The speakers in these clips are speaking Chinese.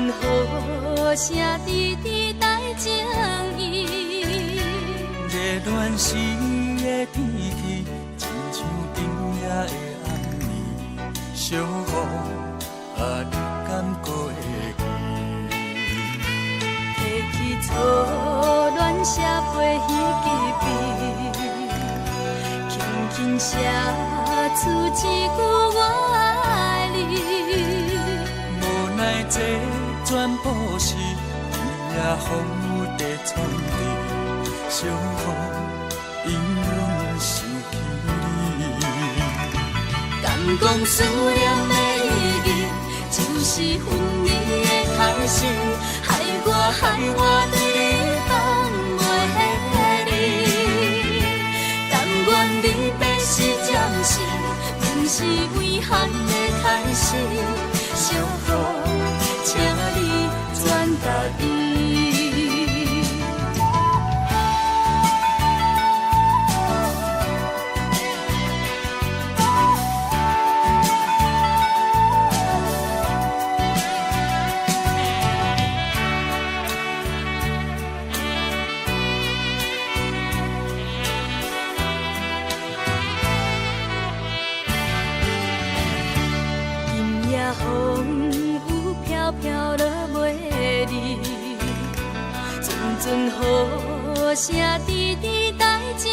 阵雨声滴滴带情意。热恋时的天气，亲像冬夜的暗暝，小雨你敢还会记？提起初恋写批彼支笔，轻轻写出一句我爱你。无奈这全部是雨也风雨在冲撞，小雨永远想起你。敢讲思念的意义，就是分离的开始。害我对你放袂离。但愿离别是暂时，不是遗憾的开始。小雨，请你转达伊。风雨飘飘落袂离，阵阵雨声滴滴带情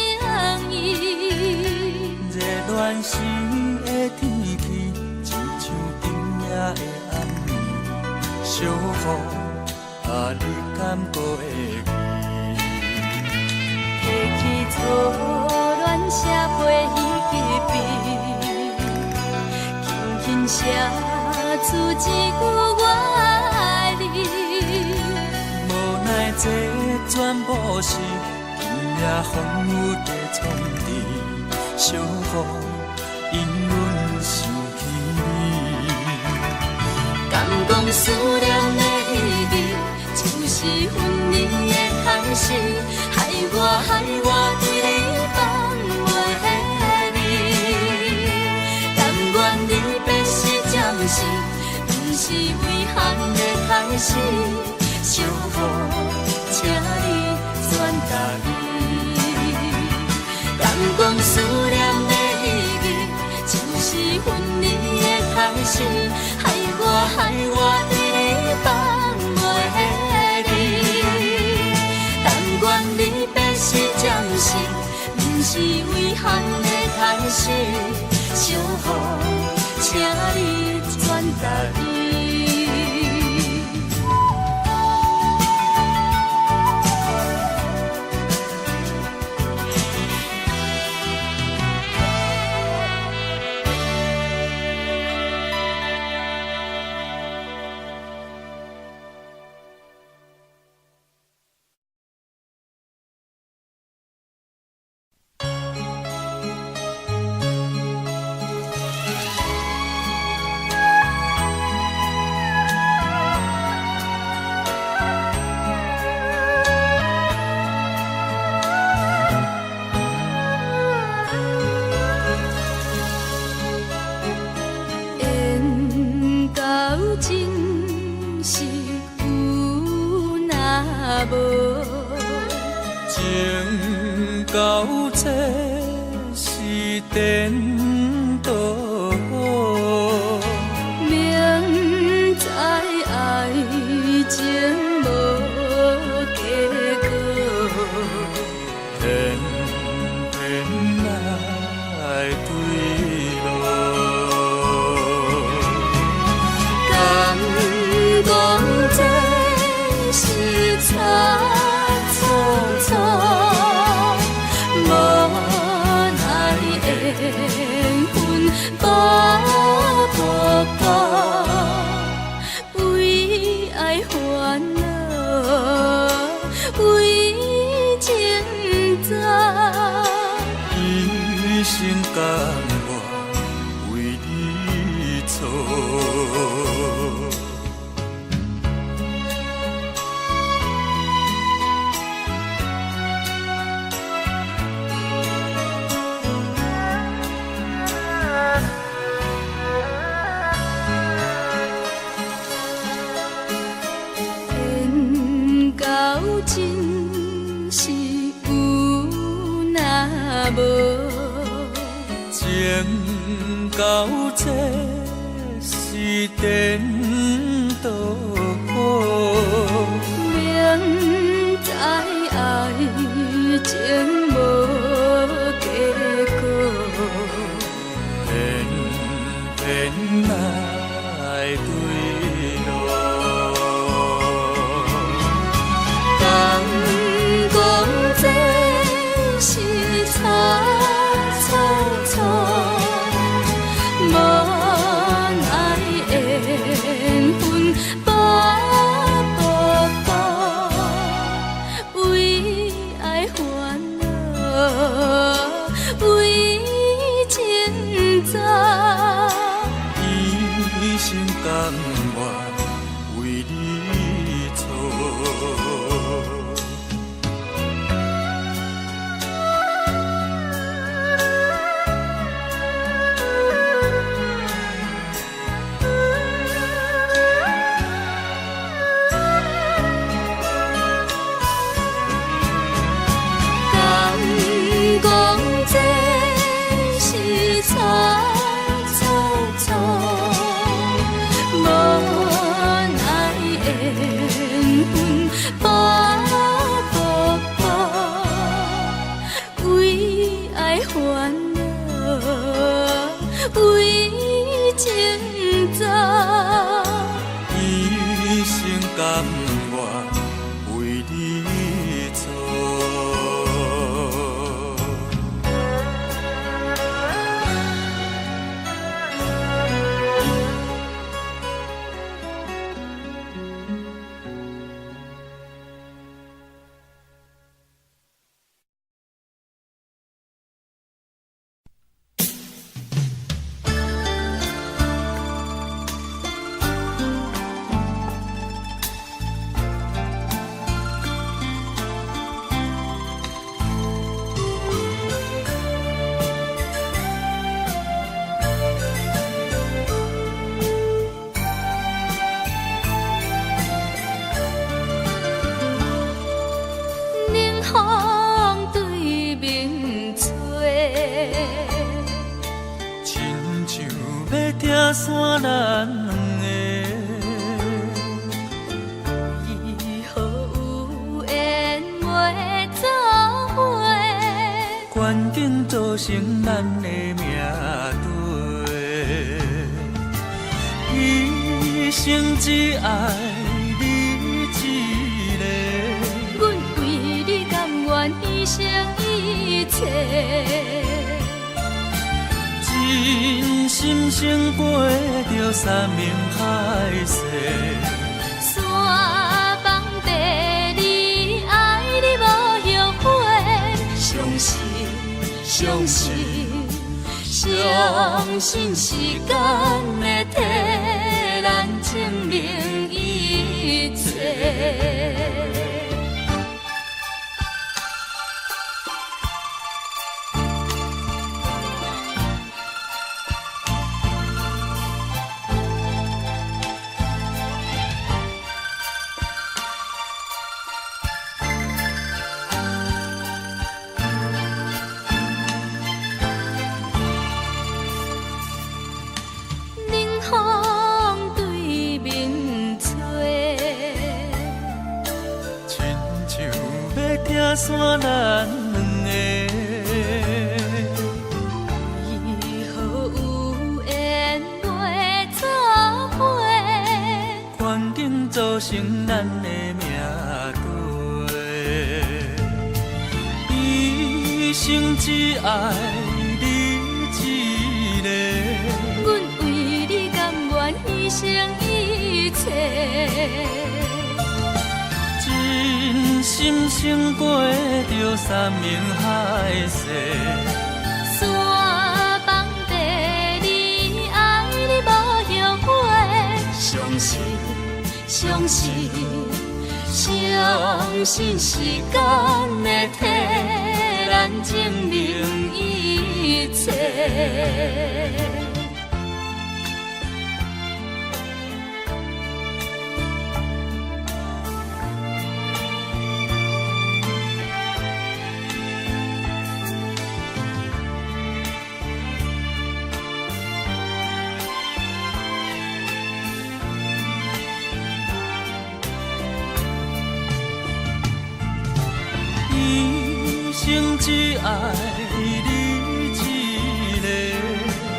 意。热恋时的天气，亲像冬夜的暗暝，小雨你敢还会记？提起初恋写批彼支，轻轻写出一句我爱你。无奈这全部是雨也风雨在冲撞，小雨永远想起你。敢讲思念的意义，就是分离的开始。害我对你放袂离。但愿离别是暂时，不是遗憾的开始。小雨，请你转达伊。敢讲思念的意义，就是分离的开始。害我对你放袂离。但愿离别是暂时，不是遗憾的开始。小雨，请你转达伊。情到这是颠倒，明知爱情无结果，偏偏来对路。敢讲这是差错错，无奈缘分把破破，为爱烦恼，为情债，一生甘愿为你错。情到这是颠倒，明知爱情无结果，偏偏来对路。敢讲这是差错错，无奈缘分把薄薄，为爱烦恼，为情债。一生甘愿为你错。敢讲这是差错错，无奈缘分把薄薄，为爱烦恼，为情债。一生甘愿为你错。冷风对面吹，亲像要听山咱两个，以后有缘袂走伙，关键造成咱的命对，一生只爱你一个。阮为你甘愿牺牲一切。真心胜过着山盟海誓，山崩地离，爱你无后悔。相信，相信，相信时间会替咱证明一切。冷风对面吹，亲像要听山咱两个。以后有缘袂走伙，环境造成咱的命对，一生只爱你一个。阮为你甘愿牺牲一切。真心胜过着山盟海誓，山崩地离，爱你无后悔。相信，相信，相信时间会替咱证明一切。只爱你一个。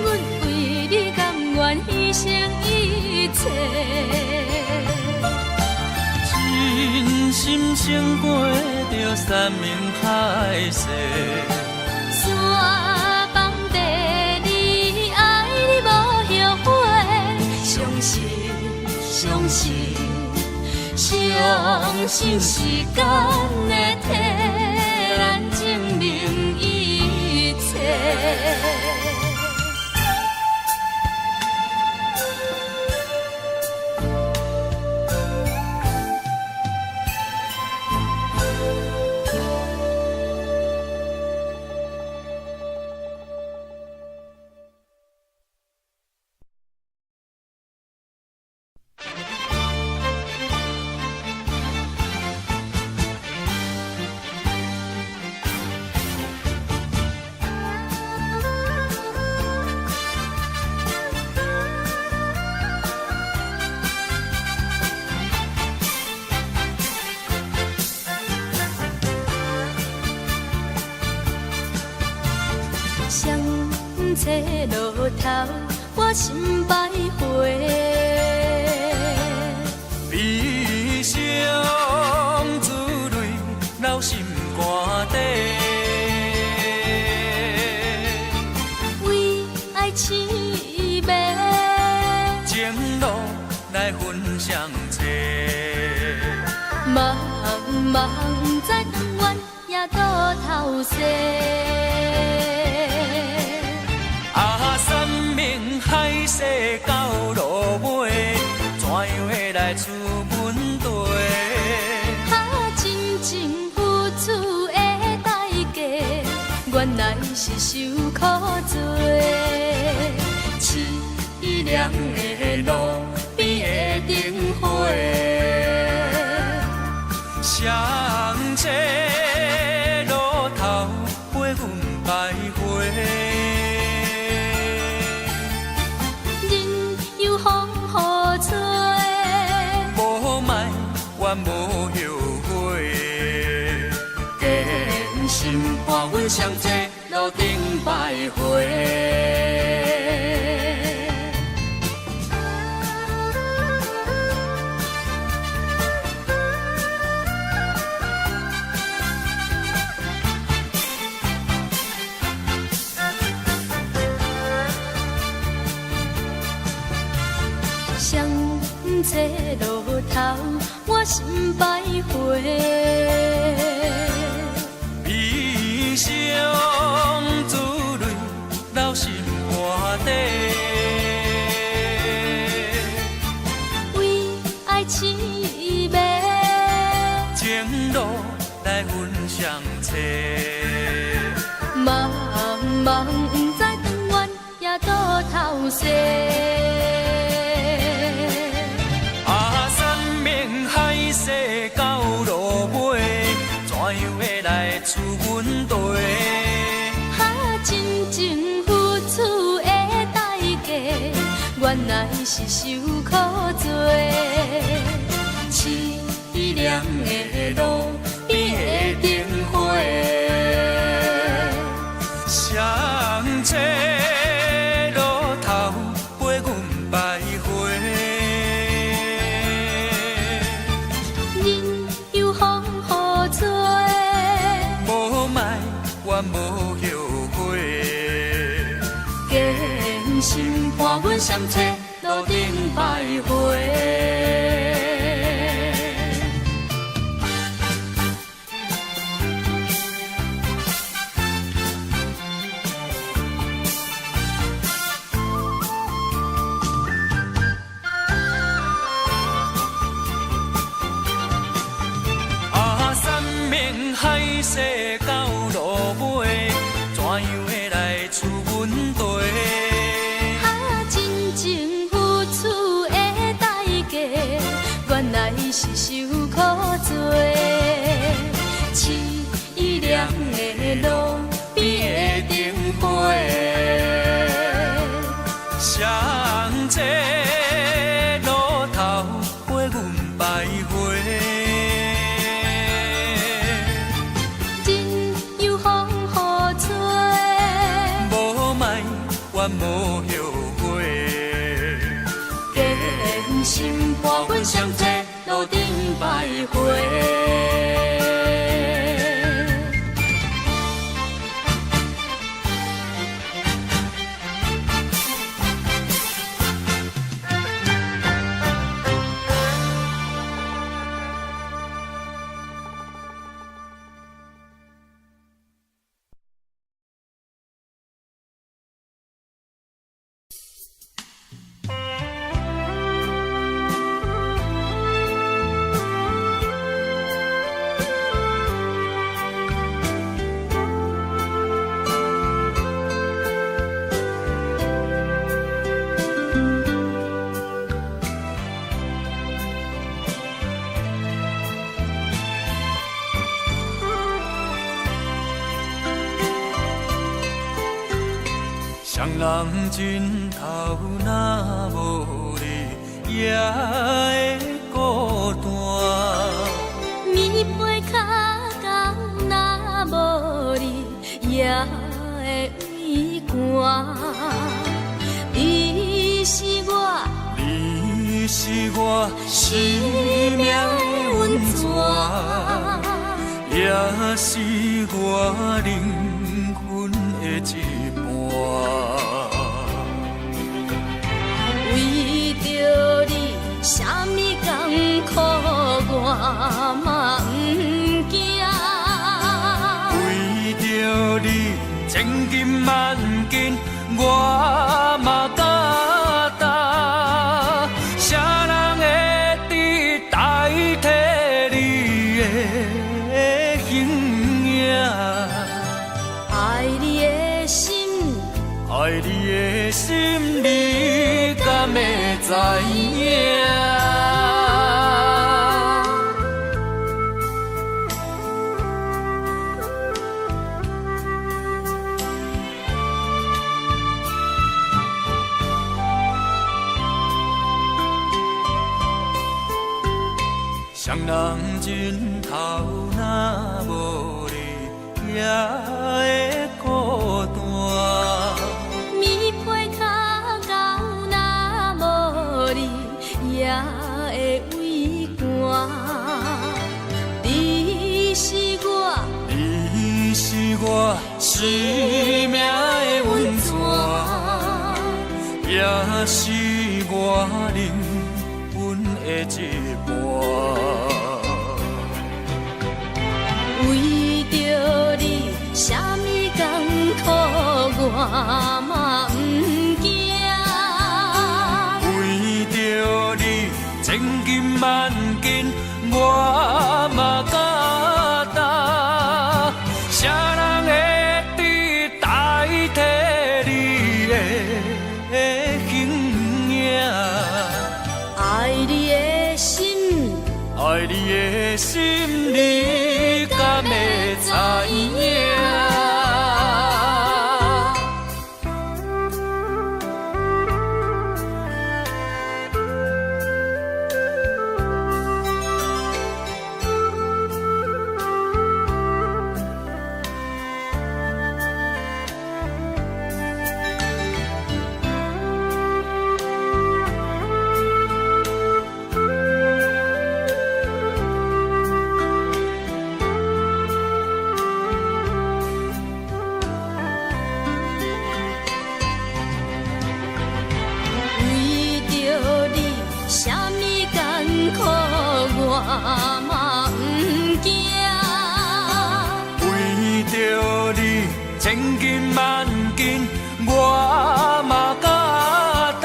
阮为你甘愿牺牲一切，真心胜过着山盟海誓。山崩地离，爱你无后悔。相信，相信，相信时间会替咱证明一切。相册路头，我心徘徊。悲伤滋泪留心肝底，为爱痴迷，情路来分相册。茫茫不知长远也倒头西。山盟海誓到路尾，怎样会来出阮地？真情付出的代价，原来是受苦罪。凄凉的路边的灯火，相册路头陪阮徘徊。我无后悔，坚心伴阮相册路顶徘徊。相册路头，我心徘徊。悲伤滋泪留心肝底，为爱痴迷，情路来分相册。茫茫不知长远也倒头西。世到路尾，怎样会来出阮地？真情付出的代价，原来是受苦罪。凄凉的路边的灯火，相册路头陪阮徘徊。我无后悔，坚心伴阮相册路顶徘徊。山盟海誓到路尾，怎样会来出阮地？真情付出的代价，原来是受苦罪。凄凉的路边的灯火，相册路头陪阮徘徊。真有风无后悔。坚心伴阮相济，路顶徘徊。双人枕头若无你，也会孤单。棉被脚工若无你，也会畏寒。你是我，你是我生命的温泉，也是我灵魂的一半。为着你，啥物艰苦我嘛不惊。为着你，千金万金我嘛敢担。啥人会伫代替你的形影？爱你的心，爱你的心，你敢会知影？双人枕头若无你，也会孤单。棉被脚狗若无你，也会畏寒。你是我，你是我生命的温泉，也是我灵魂的一半。为着你，啥物艰苦我嘛不惊。为着你，千金万金我嘛敢担。啥人会伫代替你的形影？爱你的心，爱你的心，你敢会知影？为着你，啥物艰苦我嘛不惊。为着你，千金万金我嘛敢担。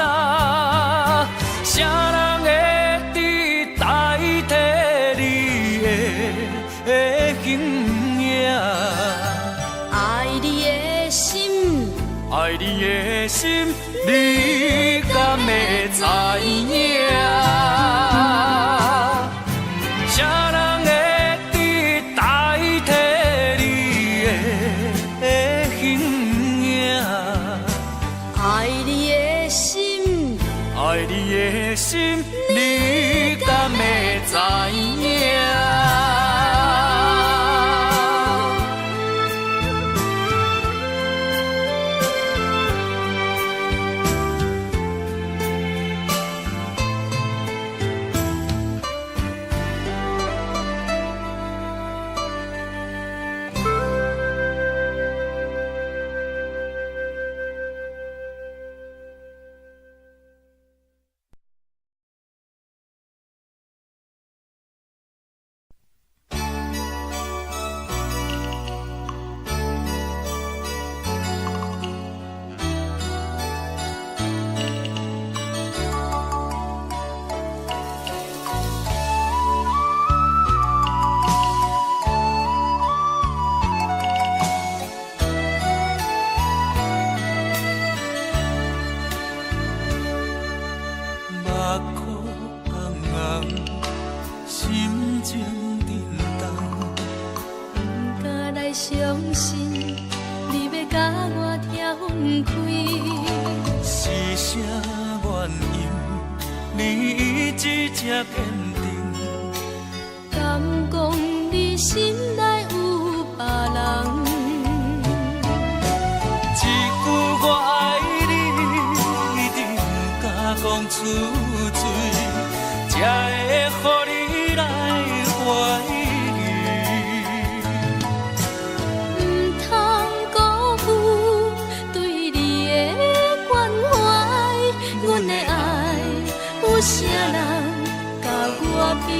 啥人会伫代替你的形影？爱你的心，爱你的心，你敢会知影？啥人会伫代替你的形影？爱你的心，爱你的心，你敢会知影？情沉重。不敢来相信，你要甲我拆分开。是啥原因？你一直这坚定？敢讲你心内有别人？一句我爱你，一定不敢讲出嘴，才会予你来怀疑。唔通辜负对你的关怀，阮的爱有啥人甲我比？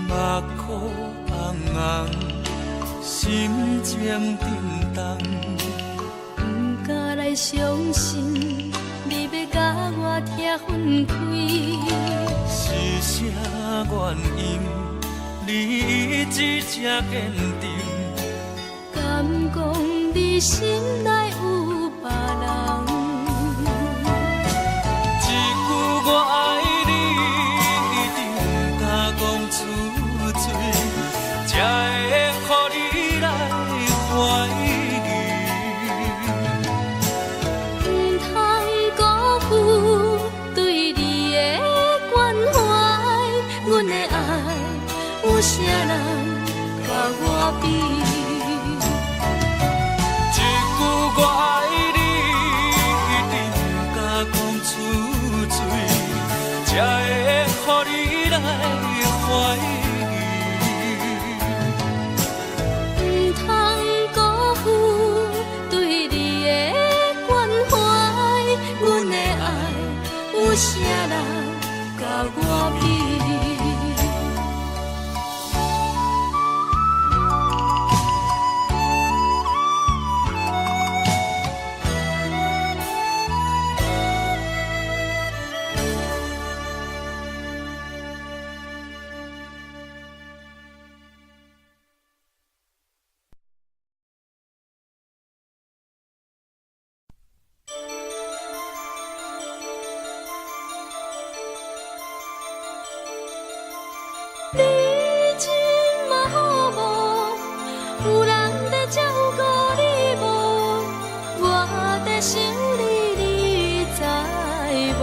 目眶红红，心情沉重。不敢来相信，你要甲我拆分开。是啥原因？你一直这坚定？敢讲你心内有别人？一句我爱你，一定不敢讲出嘴，才会予你来怀疑。唔通辜负对你的关怀，阮的爱有啥人甲我比？一句我爱你，一定不敢讲出嘴，才会予你来怀疑。唔通辜负对你的关怀，阮的爱有啥人甲我比？你真嘛好无，有人在照顾你无？我在想你，你知无？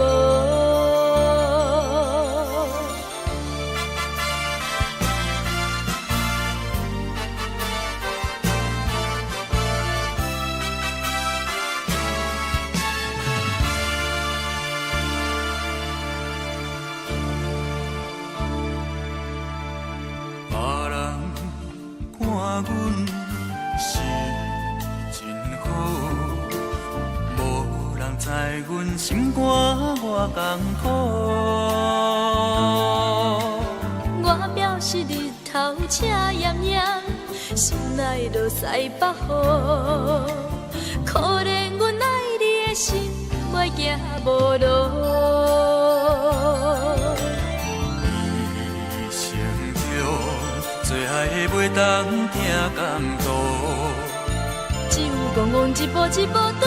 别人看阮是真好，无人知阮心肝偌艰苦。我表示日头赤炎炎，心内落西北雨。可怜阮爱你的心，袂行无路。成着最爱袂当听甘多，只有戆戆一步一步跟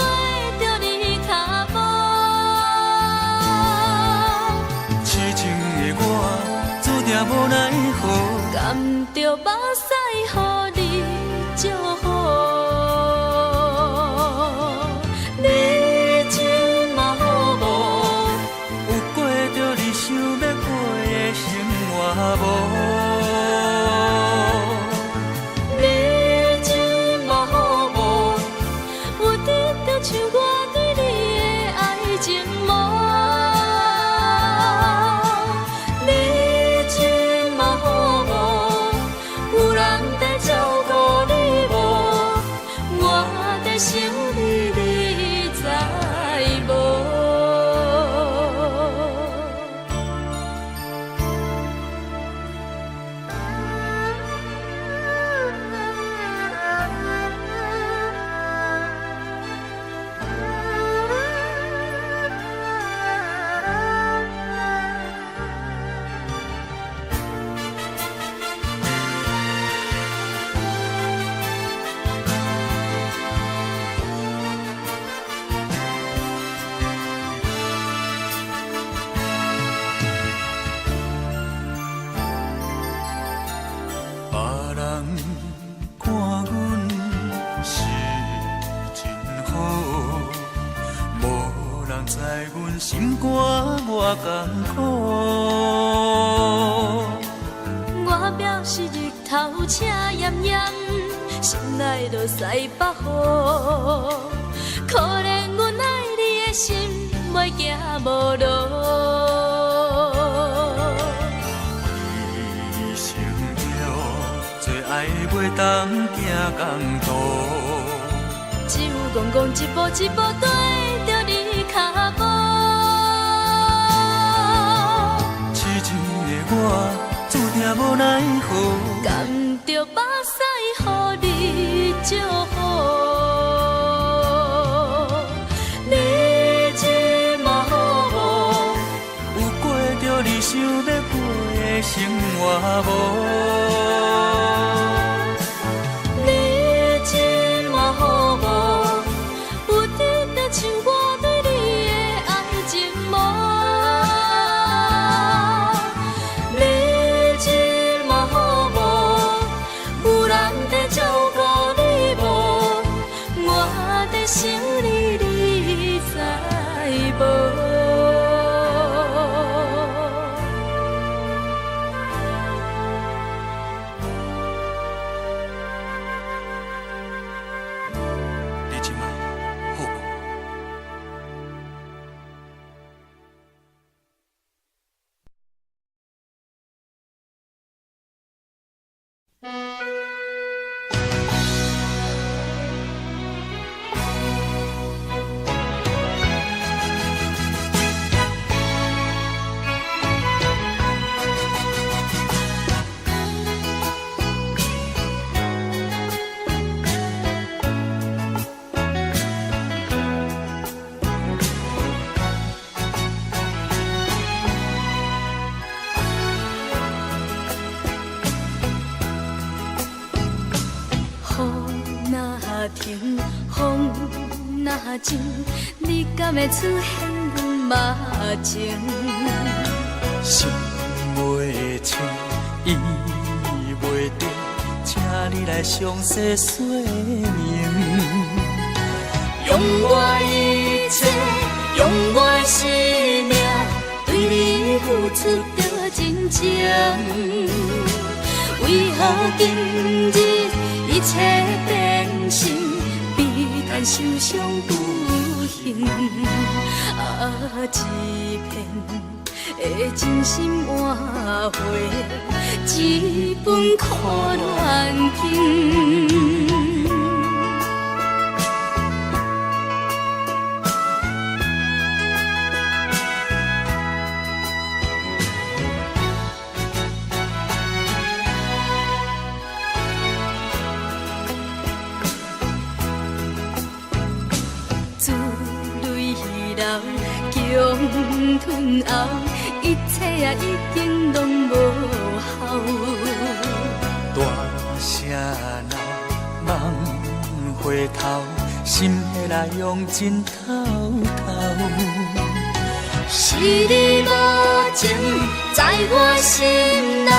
着你脚步。痴情的我注定无奈何，甘着目屎予你祝福。你真嘛好无？有过着你想要过的生活无？你真嘛好无？有得着像我对你的爱情无？你真嘛好无？有人在照阮心肝我艰苦。我表示日头赤炎炎，心内落西北雨。可怜阮爱你的心，袂行无路。一生了，做爱袂当行共途。只有戆戆一步一步跟着你脚步。痴情的我，注定无奈何。甘着目屎，予你祝福。你这嘛好无？有过着你想要过的生活无？你这嘛好无？有得着像我对你的爱情无？你这嘛好无？有人在照顾你无？我在想你，你知无？你即马好过？雨若停，风若静，你敢会出现阮目前？心袂清，意袂定，请你来详细说明。用我一切，用我的生命，对你付出着真情。为何今日一切变心，悲叹受伤不幸？一片的真心换回一本苦恋经。强吞后，一切啊已经拢无效。大声闹，梦回头，心血来用尽透透。是你无情，在我心内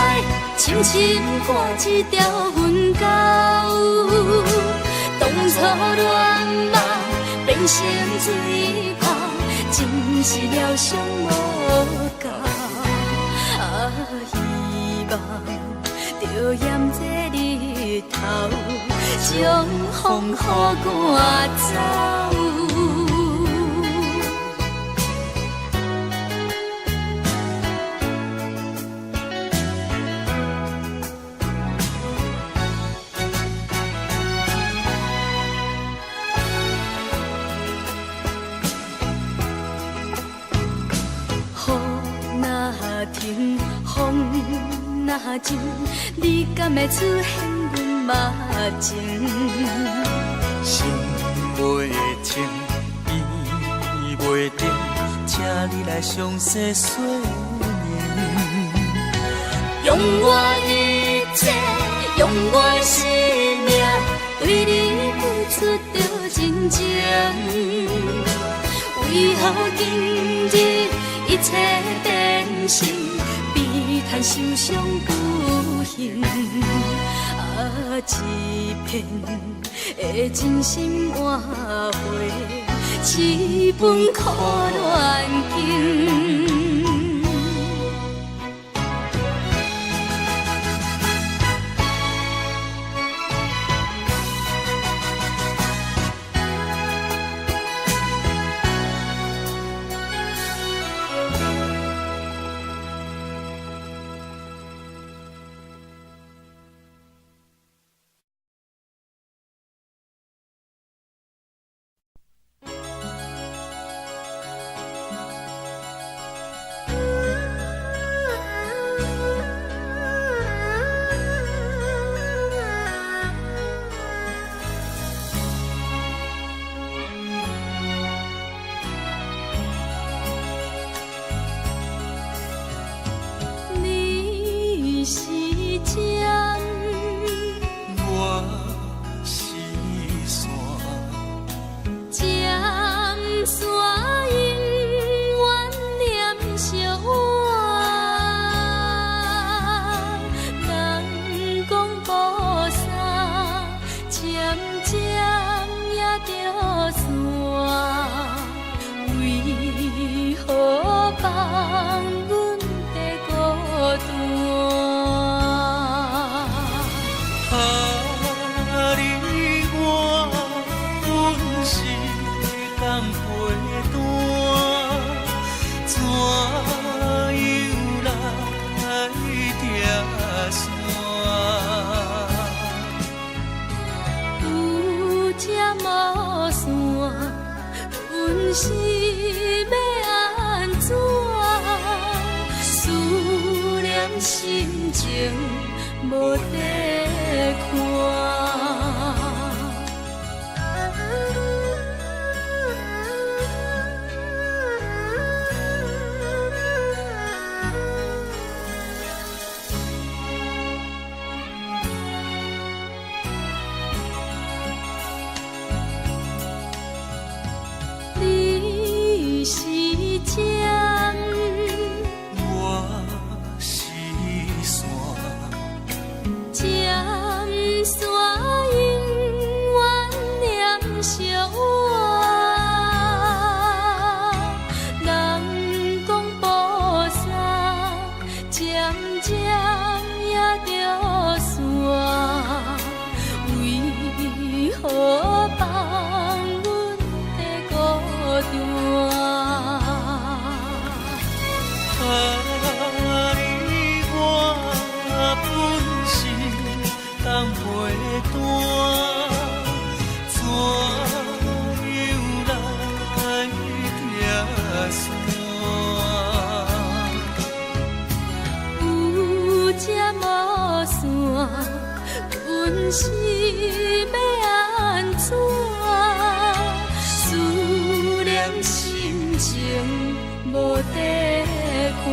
深深挂一条阮狗。当初恋梦变成水泡，真是了伤无够。希望着炎这日头，将风雨赶走。停，风若静，你敢会出现阮目前？心袂清，意袂定，请你来详细说明。用我一切，用我的生命，对你付出着真情。为何今日一切变心？悲叹受伤不幸，一片的真心换回一份苦恋情。你是针，我是线，针线永远念相偎，人讲无啥，渐渐也着散，为何放阮在孤单？啊，你我本是同陪伴，怎样来拆散？有这无线，阮是要安怎？思念心情无地看。你是针，我是线，针线永远念相偎，人讲无啥，渐渐也着散，为何放阮在孤单？啊，你我本是同陪伴，怎样来拆散？有这无线，阮是要安怎？思念心情无地看。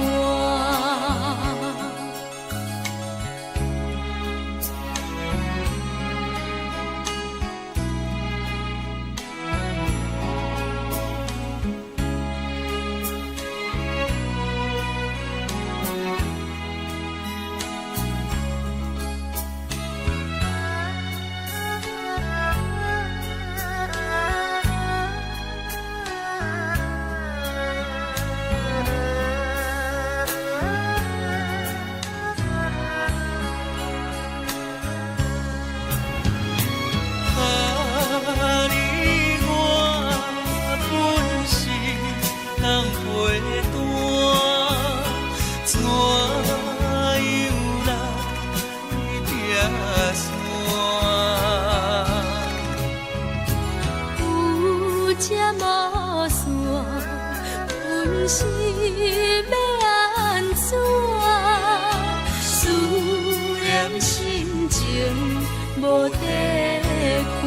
啊，你我本是同陪伴，怎样来拆散？有这无线，阮是要安怎？思念心情无地看。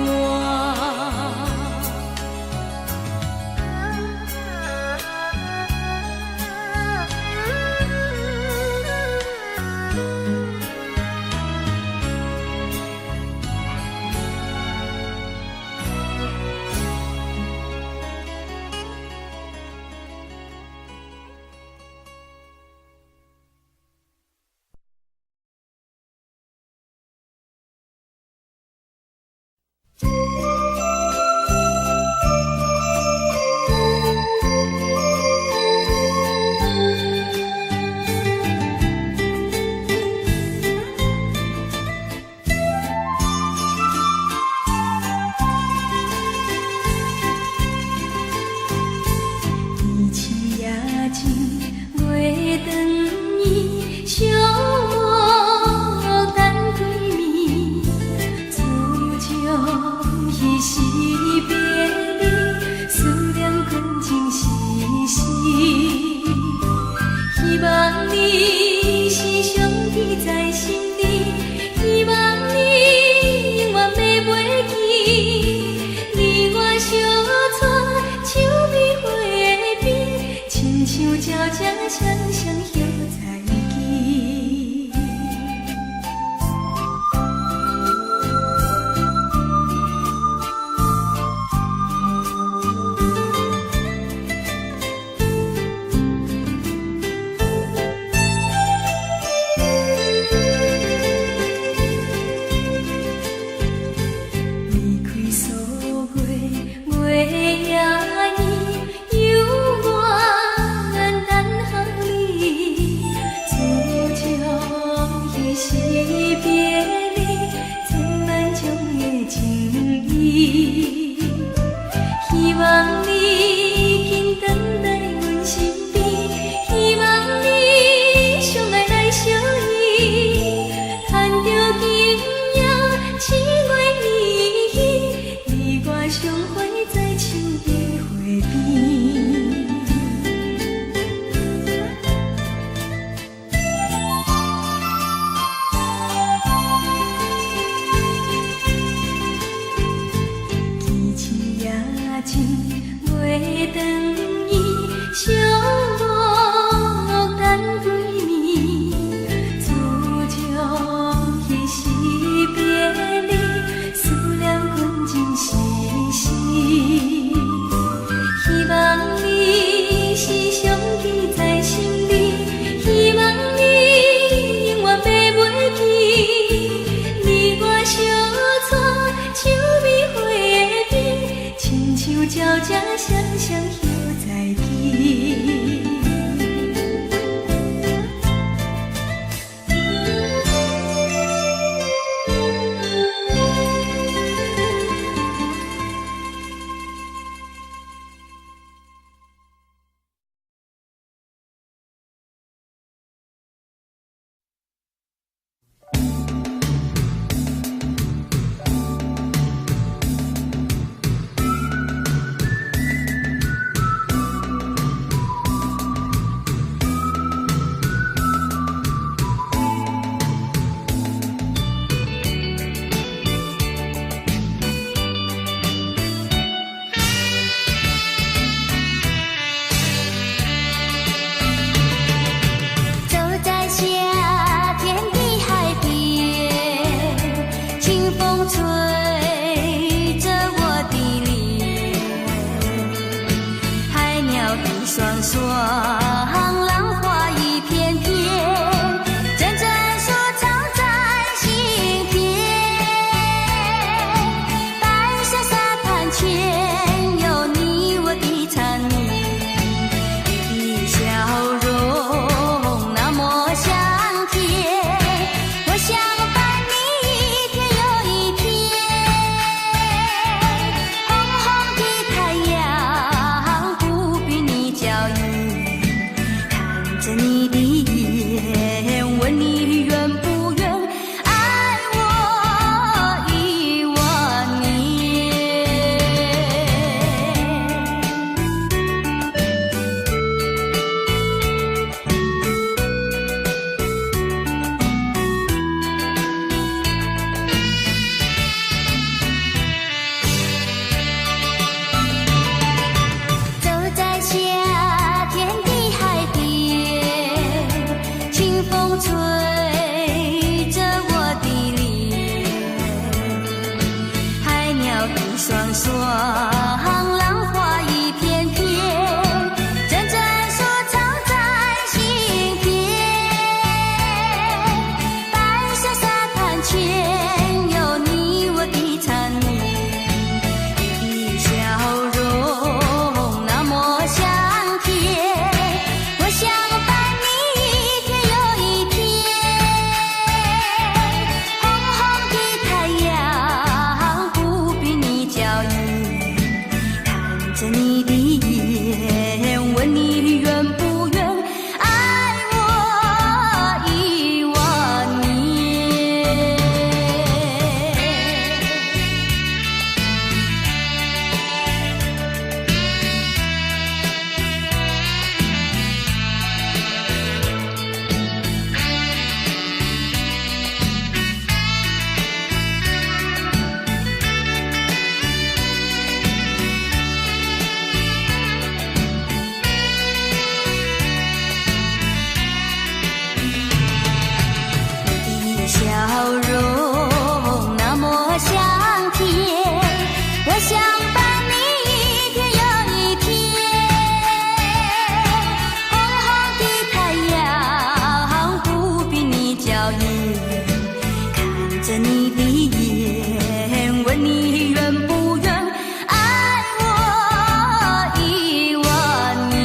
彼时别离，思念困情丝丝。希望你时常记在心里，希望你永远袂袂记。你我相带，手边花的边，亲像朝朝双双响在记。离开锁月，月夜依，犹我愿等候你。自从彼时别离，充满种的情意。希望你紧回来阮身边，希望你相爱来相依，盼着今夜七月依稀，你我相会在树的花边。天星也深，月长伊相无等几暝。自从彼时别离，思念困情丝丝。希望你时常记在心里，希望你永远袂袂记。你我相带，手边花的边，亲像朝朝双双响在记。走在夏天的海边，清风吹着我的脸，海鸟的双双，浪花一片片，阵阵说唱在心田。白沙沙滩前有你我的缠绵，你的笑容那么香甜，我想伴你一天又一天。红红的太阳不比你娇艳，看着你的眼，问你愿不愿爱我1万年。走在夏天的海边，清风吹着我的脸，海鸟的双双，浪花一片片，阵阵说唱在心田。白沙沙滩前有你我的缠绵，你的笑容那么香甜，我想伴你一天又一天。红红的太阳不比你娇艳，看你愿不愿爱我10000年？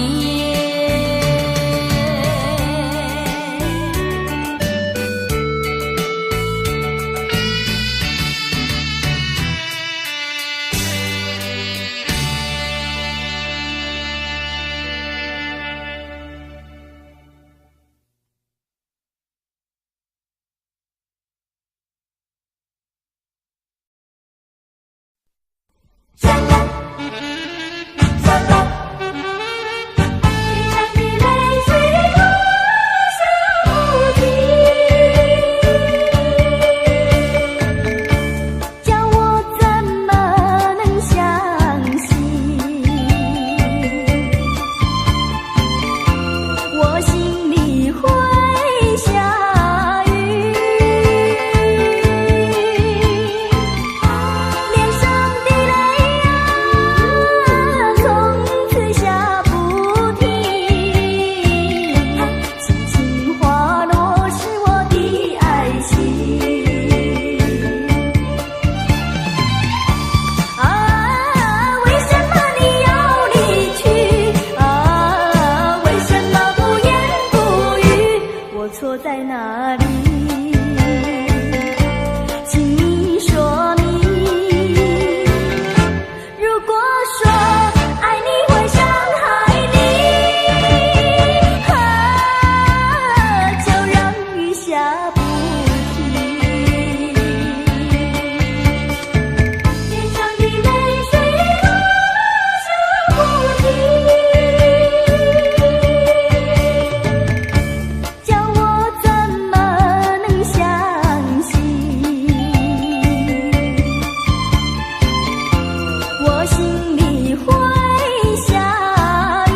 错在哪里？请你说明。如果说爱你会伤害你，就让雨下不停。让我怎么能相信？我心里会下雨，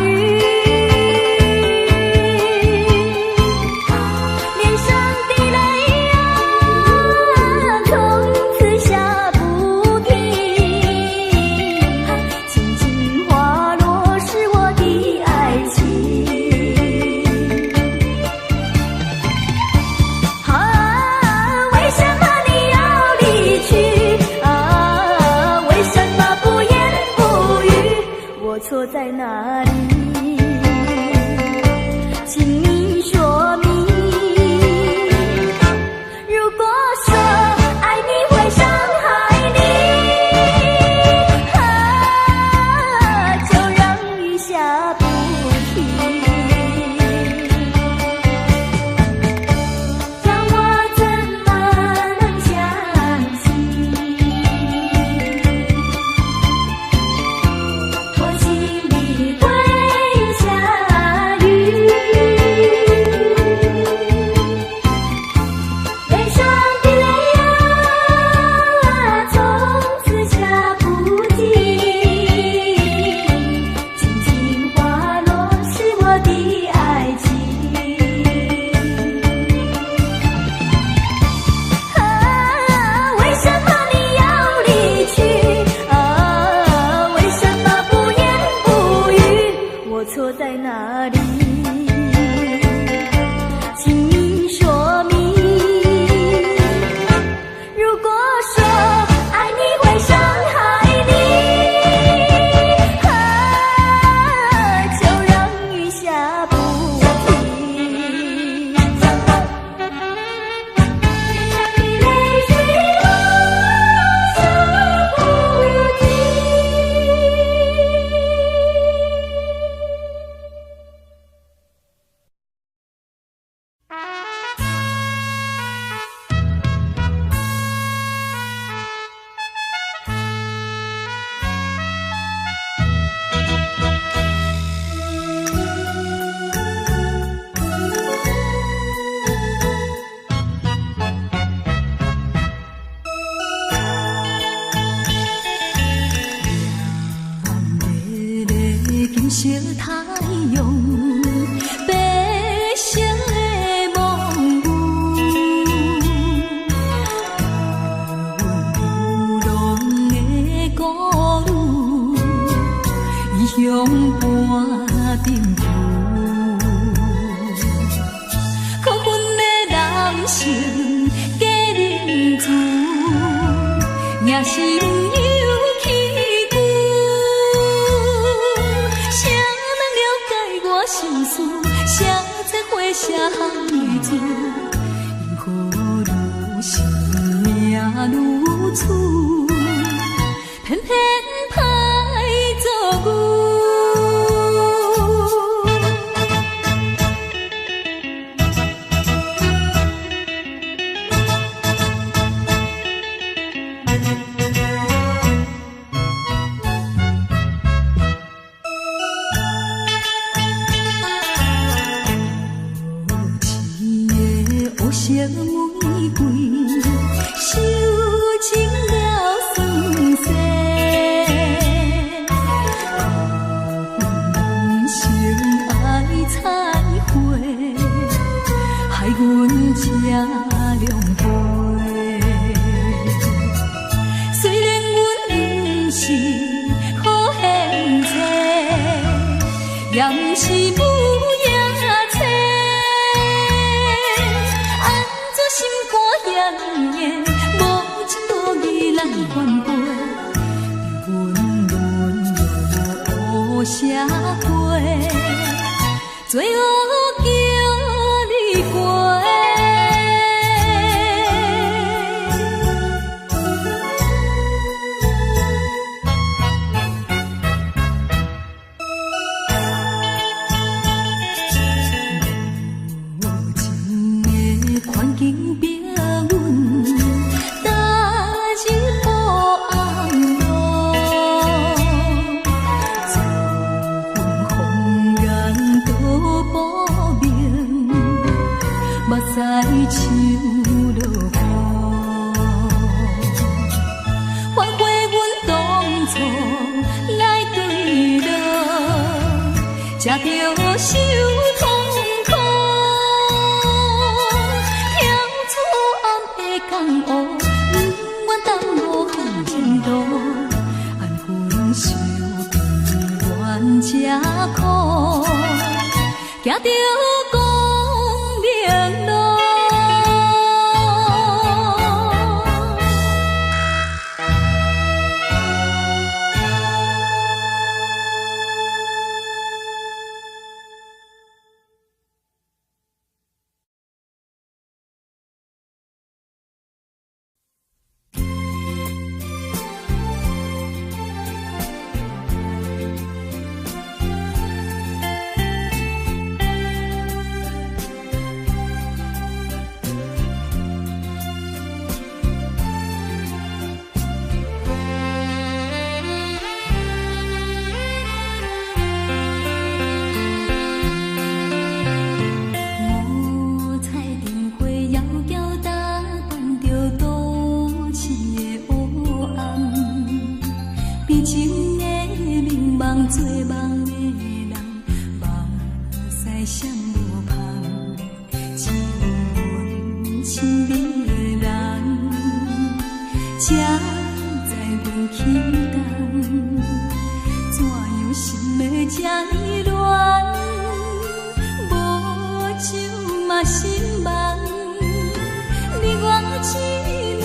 脸上的泪啊，从此下不尽。轻轻滑落是我的爱情。为什么你要离去？为什么不言不语？我错在哪里？请你说明。如果说爱你会伤害你，就让雨下不停。泪水落下不停。金色太阳，白色的梦舞，流浪的孤女，异乡伴冰雨，可恨的人生假认罪，也是温柔起久。谁人了解我心事？谁在花谢海珠？因何愈是命愈处，偏偏歹做牛。色玫瑰，收情了酸涩。人生爱彩花，害阮吃凉杯。虽然阮不是好现世，也不是母爷妻。心肝险险，无情无义来反背，温润又乌社会，罪恶叫你过。无情的环境变。在手落雨，反悔阮当初来对落，才着受痛苦。跳出暗的江湖，不愿耽误风前途。安分守贫，怨吃苦，行着。做梦的人，目屎闪无香，只有阮身边的人，才知阮起动，怎样心会这呢乱？无酒嘛心梦，你我姊妹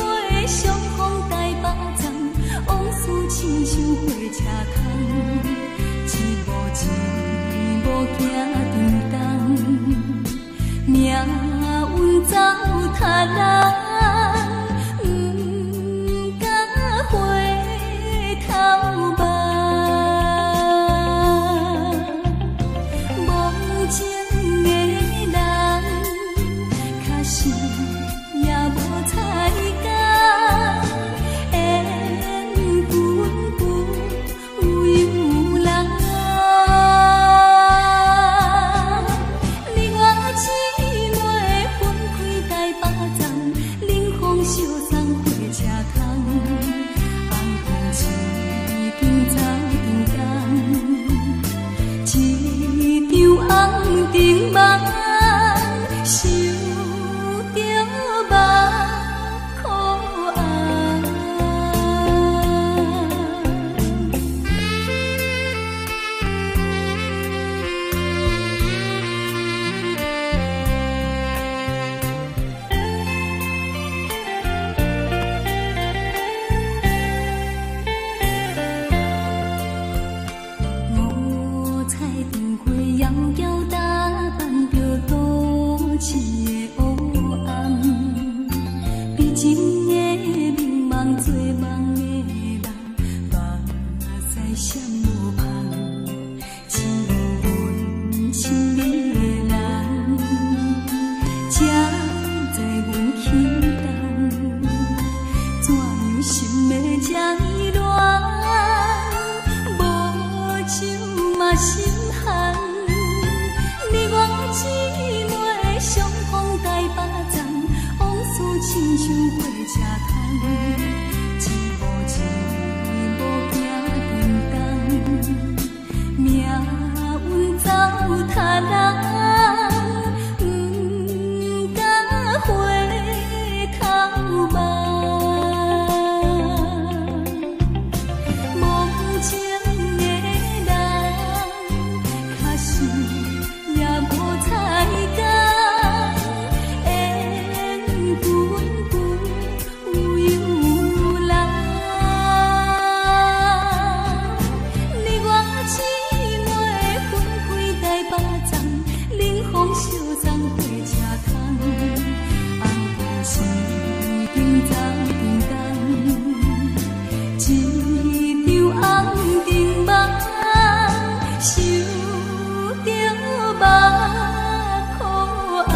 相逢台北站，往事亲像火车空。一步行长东，命运走塔人，不敢回头望。无情的人，确实也无彩工，缘分不有人。红尘梦，受着目苦暗。闪无旁，只有阮心里的人，才知阮轻重，怎样心的这呢乱，无酒嘛心寒，你我姊妹相逢台北站，往事亲像火车窗，一步一步行沉重，命运走塔人，不敢回头望。梦情的人，假使也无彩工，缘分不由人。你我姊妹分开台北站，冷风相送火车窗，红布是顶走叮当，一场红尘梦，受着目苦红。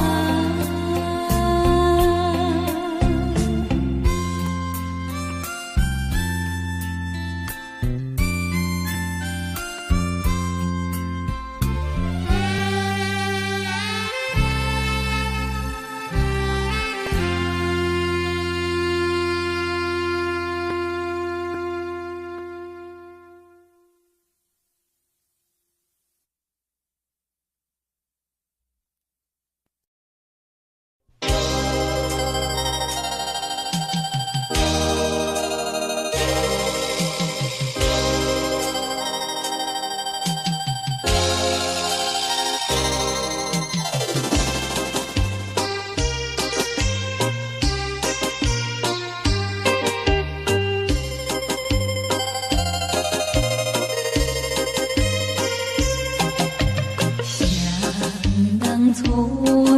错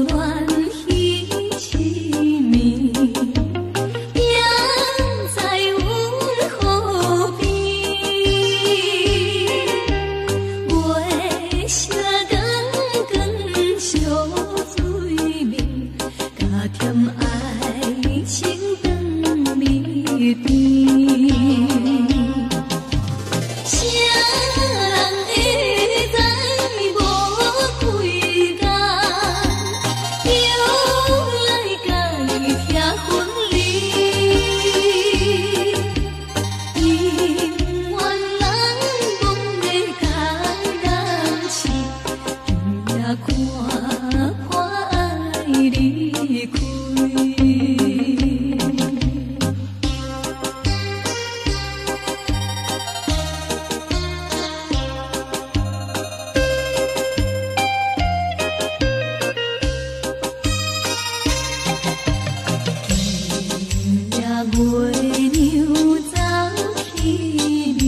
乱彼痴迷，影在阮河边，月色光光照水面，加添爱情长绵绵。谁人会知无开工，又来甲伊听婚礼？因缘人梦的佳人是，今夜看破爱离开。月娘走去眠，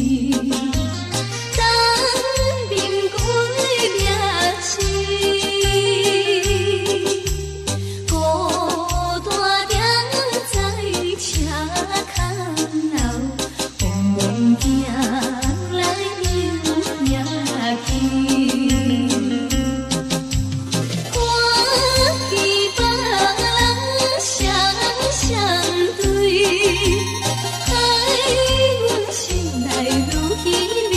当面归掠死，孤单踮在车空后，往往行来又行去。看见别人相对，害阮心内愈稀微。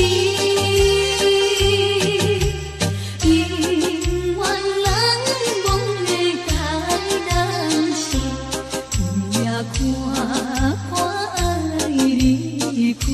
因缘人梦的佳人是，今夜看破爱离开。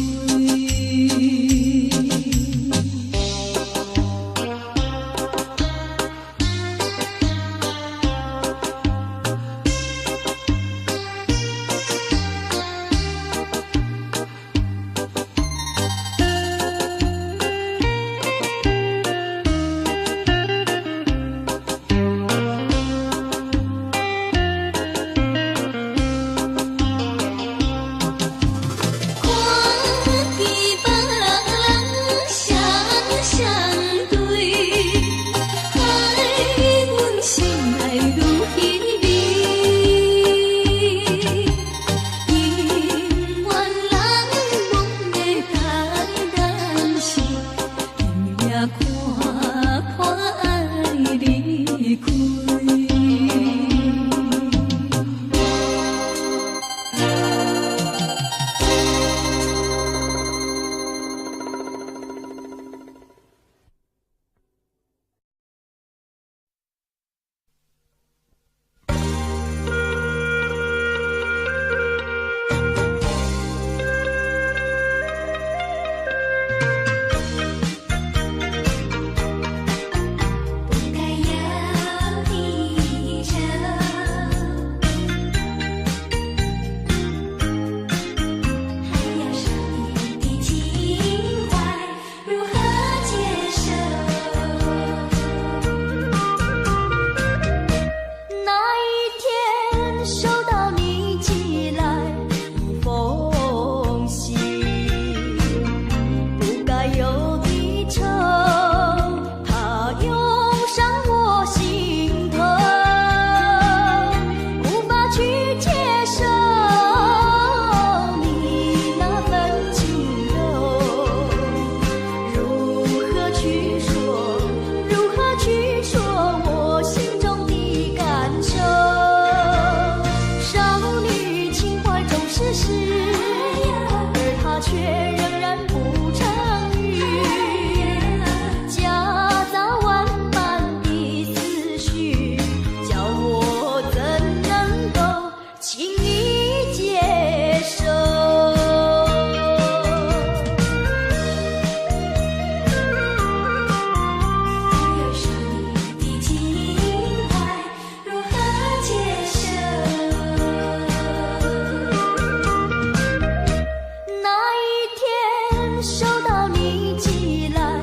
收到你寄来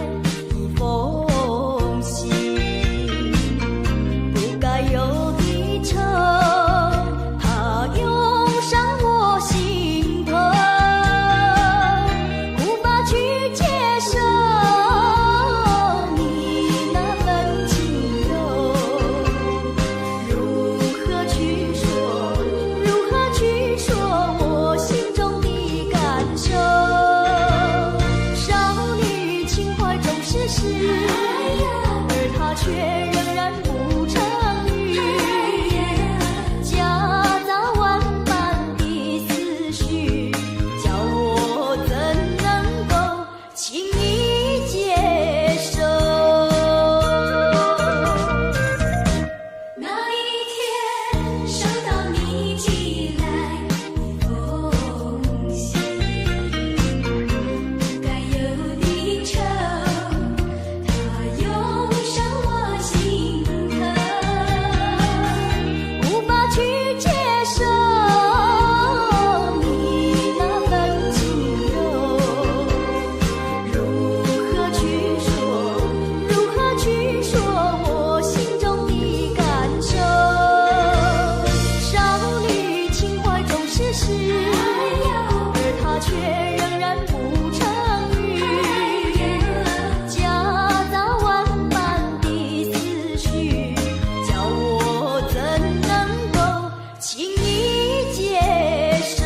一封信，不该有的愁，它涌上我心头，无法去接受你那份情柔，如何去说，如何去说我心中的感受。少女情怀总是诗，而它却仍然不成语，夹杂万般的思绪，叫我怎能够轻易接受。那一天收到你寄来一封信，不该有的愁，它涌上我心头，无法去接受你那份情柔，如何去说，如何去说我心中的感受。少女情怀总是诗，而它却仍然不成语，夹杂万般的思绪，叫我怎能够轻易接受。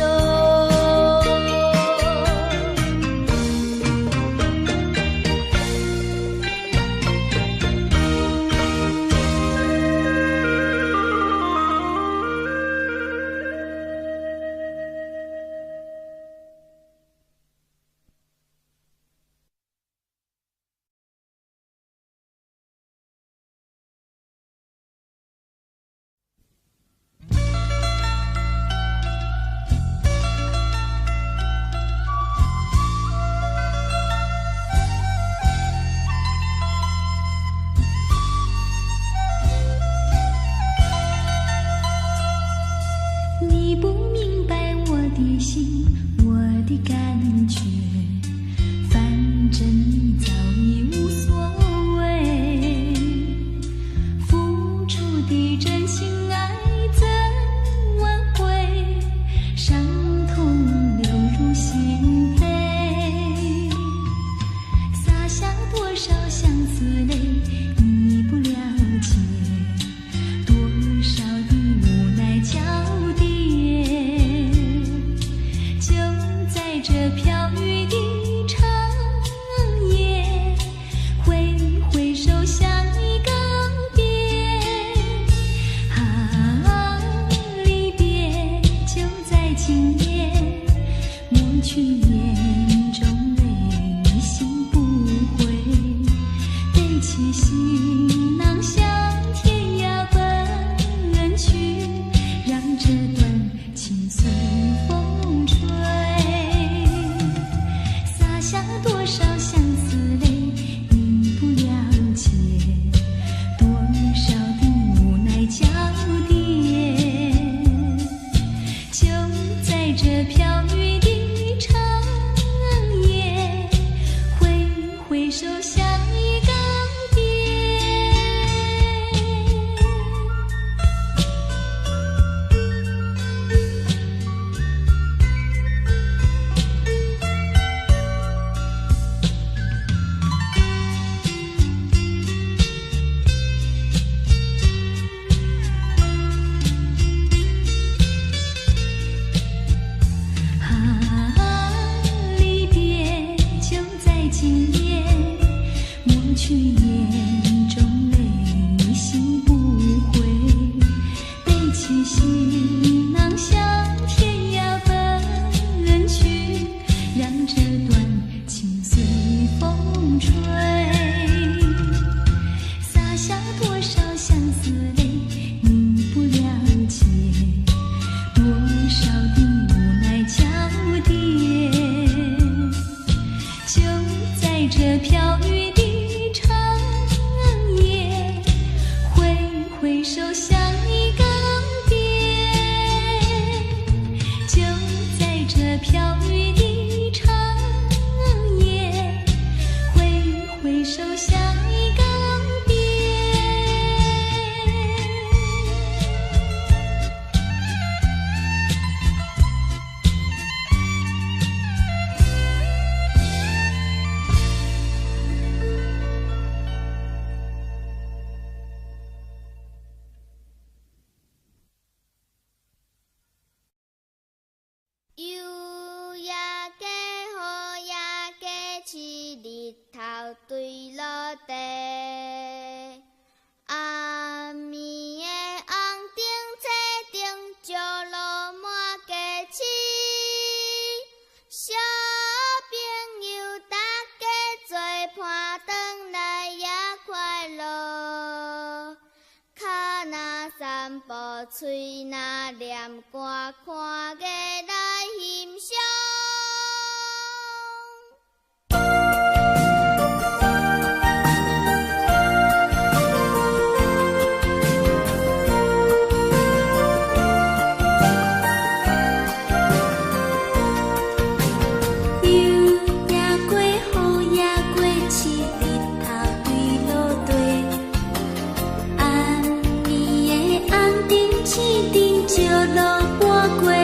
你不明白我的心，我的感觉，反正你早已无所谓。付出的真心爱怎挽回？伤痛流入心扉，洒下多少相思泪，你不了解，多少的无奈交叠。就在这飘雨的长夜，挥挥手向你告别。啊，离别就在今夜，抹去眼中泪，心不悔。背起行囊向天涯奔去，让这段情随风吹。洒下多少相思泪，你不了解，多少的无奈交叠。就在这飘雨的长夜，挥挥手向你告别。啊，离别就在今夜，抹去眼中泪，心不悔。背起行囊向天涯奔去，让这段情随风吹。洒下多少相思泪，你不了解，多少的无奈交叠。就在这飘雨的长夜，挥挥手向你告别。就在这飘雨的长夜，地。暗暝的红灯车顶，石路满街市。小朋友大家做伴，转来也快乐。脚若散步，嘴若念歌，看月来欣赏。路半过。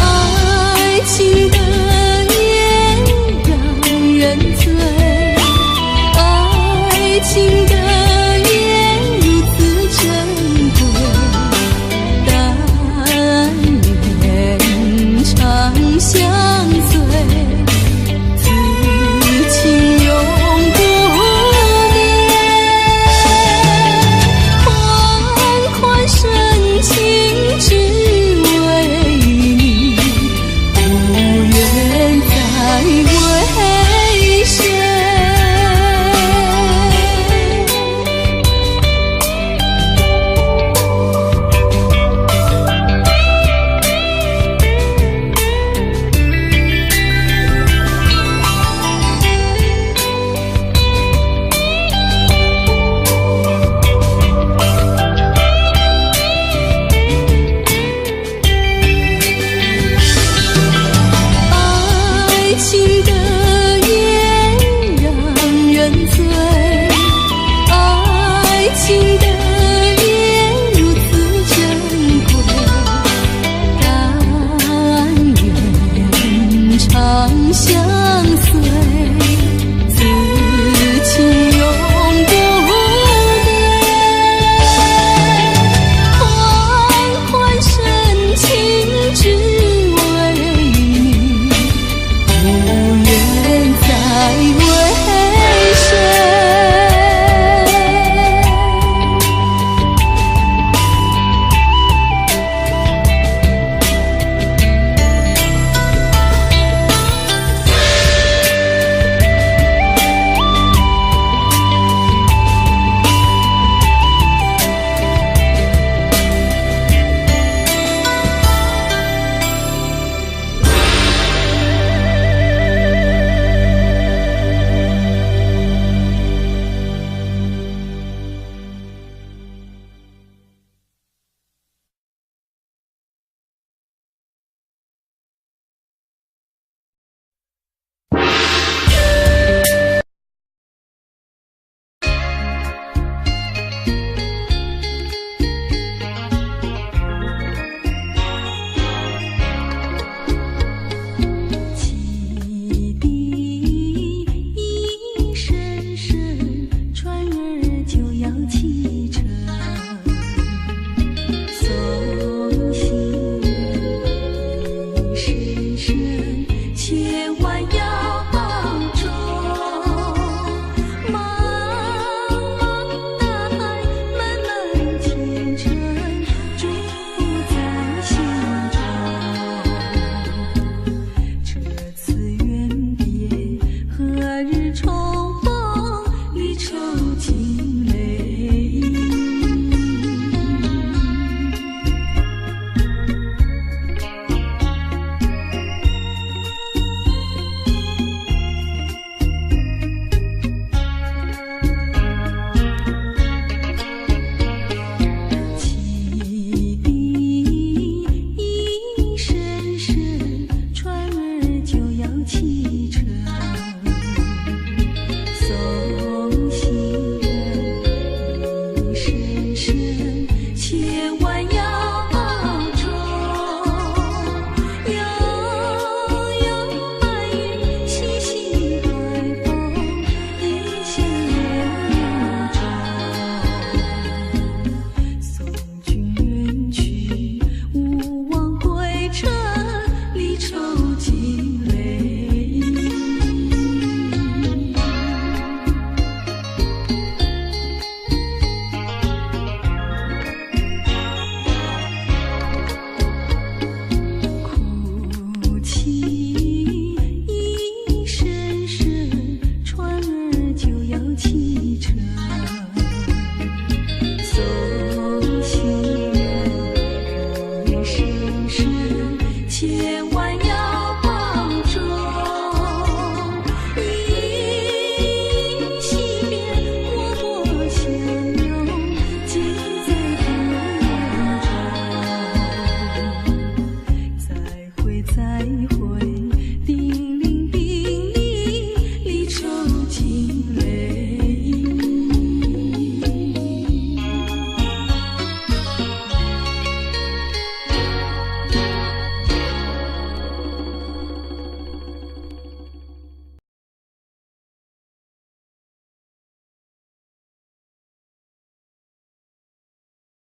爱情的情的夜让人醉，爱情的夜如此珍贵，但愿长相